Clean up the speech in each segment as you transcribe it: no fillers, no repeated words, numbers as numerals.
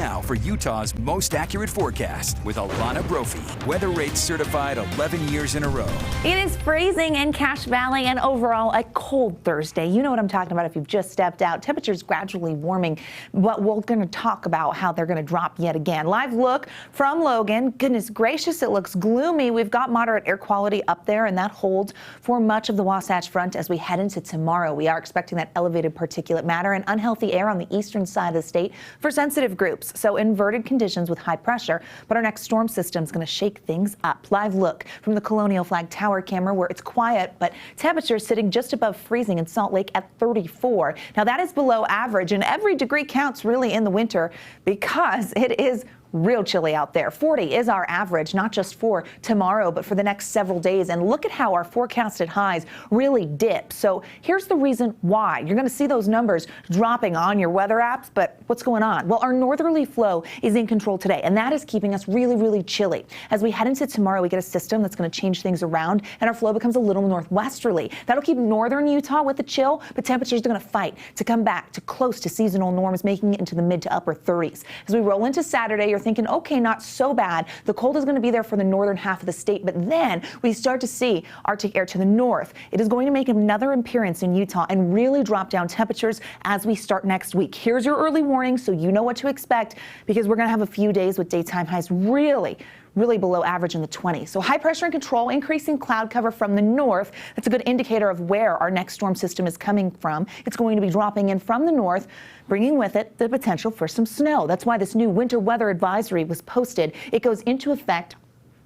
now for Utah's most accurate forecast with Alana Brophy. Weather rates certified 11 years in a row. It is freezing in Cache Valley and overall a cold Thursday. You know what I'm talking about if you've just stepped out. Temperatures gradually warming, but we're going to talk about how they're going to drop yet again. Live look from Logan. Goodness gracious, it looks gloomy. We've got moderate air quality up there, and that holds for much of the Wasatch Front as we head into tomorrow. We are expecting that elevated particulate matter and unhealthy air on the eastern side of the state for sensitive groups. So inverted conditions with high pressure, but our next storm system is going to shake things up. Live look from the Colonial Flag Tower camera where it's quiet, but temperatures sitting just above freezing in Salt Lake at 34. Now that is below average, and every degree counts really in the winter because it is real chilly out there. 40 is our average, not just for tomorrow, but for the next several days. And look at how our forecasted highs really dip. So here's the reason why. You're going to see those numbers dropping on your weather apps, but what's going on? Well, our northerly flow is in control today, and that is keeping us really, really chilly. As we head into tomorrow, we get a system that's going to change things around, and our flow becomes a little northwesterly. That'll keep northern Utah with the chill, but temperatures are going to fight to come back to close to seasonal norms, making it into the mid to upper 30s. As we roll into Saturday, you're thinking, okay, not so bad. The cold is going to be there for the northern half of the state, but then we start to see Arctic air to the north. It is going to make another appearance in Utah and really drop down temperatures as we start next week. Here's your early warning so you know what to expect, because we're going to have a few days with daytime highs really below average in the 20s. So high pressure and control, increasing cloud cover from the north. That's a good indicator of where our next storm system is coming from. It's going to be dropping in from the north, bringing with it the potential for some snow. That's why this new winter weather advisory was posted. It goes into effect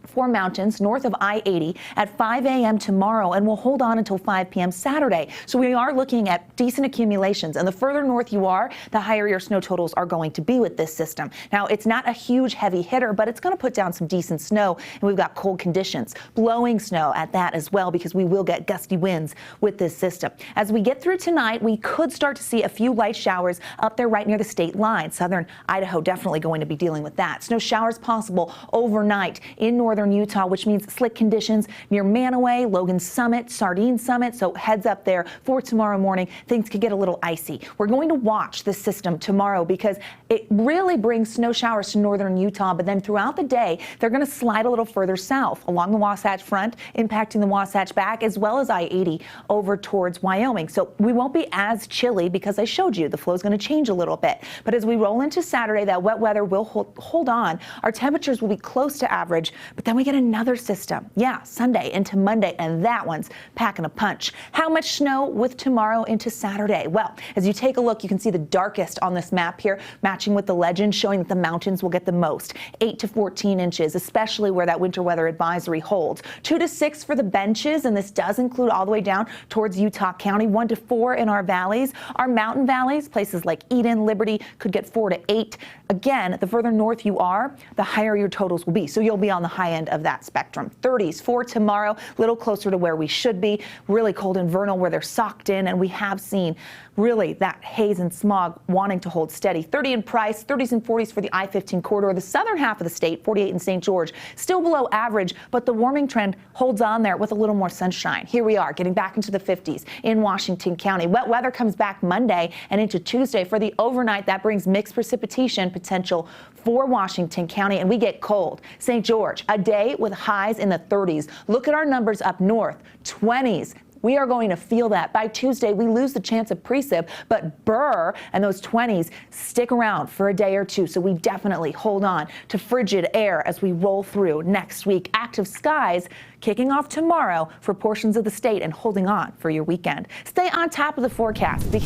for mountains north of I-80 at 5 a.m. tomorrow and will hold on until 5 p.m. Saturday. So we are looking at decent accumulations, and the further north you are, the higher your snow totals are going to be with this system. Now, it's not a huge heavy hitter, but it's going to put down some decent snow, and we've got cold conditions, blowing snow at that as well, because we will get gusty winds with this system. As we get through tonight, we could start to see a few light showers up there right near the state line. Southern Idaho definitely going to be dealing with that. Snow showers possible overnight in northern Utah, which means slick conditions near Manaway, Logan Summit, Sardine Summit. So heads up there for tomorrow morning. Things could get a little icy. We're going to watch this system tomorrow because it really brings snow showers to northern Utah, but then throughout the day, they're going to slide a little further south along the Wasatch Front, impacting the Wasatch back as well as I-80 over towards Wyoming. So we won't be as chilly because I showed you the flow is going to change a little bit. But as we roll into Saturday, that wet weather will hold on. Our temperatures will be close to average, but then we get another system. Yeah, Sunday into Monday, and that one's packing a punch. How much snow with tomorrow into Saturday? Well, as you take a look, you can see the darkest on this map here, matching with the legend, showing that the mountains will get the most, 8 to 14 inches, especially where that winter weather advisory holds. 2 to 6 for the benches, and this does include all the way down towards Utah County, 1 to 4 in our valleys. Our mountain valleys, places like Eden, Liberty, could get 4 to 8. Again, the further north you are, the higher your totals will be. So you'll be on the high end of that spectrum. 30s for tomorrow, a little closer to where we should be. Really cold and vernal where they're socked in, and we have seen really that haze and smog wanting to hold steady. 30 in Price, 30s and 40s for the I-15 corridor. The southern half of the state, 48 in St. George, still below average, but the warming trend holds on there with a little more sunshine. Here we are getting back into the 50s in Washington County. Wet weather comes back Monday and into Tuesday. For the overnight, that brings mixed precipitation potential for Washington County, and we get cold. St. George, a day with highs in the 30s. Look at our numbers up north, 20s. We are going to feel that. By Tuesday, we lose the chance of precip, but Burr and those 20s stick around for a day or two. So we definitely hold on to frigid air as we roll through next week. Active skies kicking off tomorrow for portions of the state and holding on for your weekend. Stay on top of the forecast.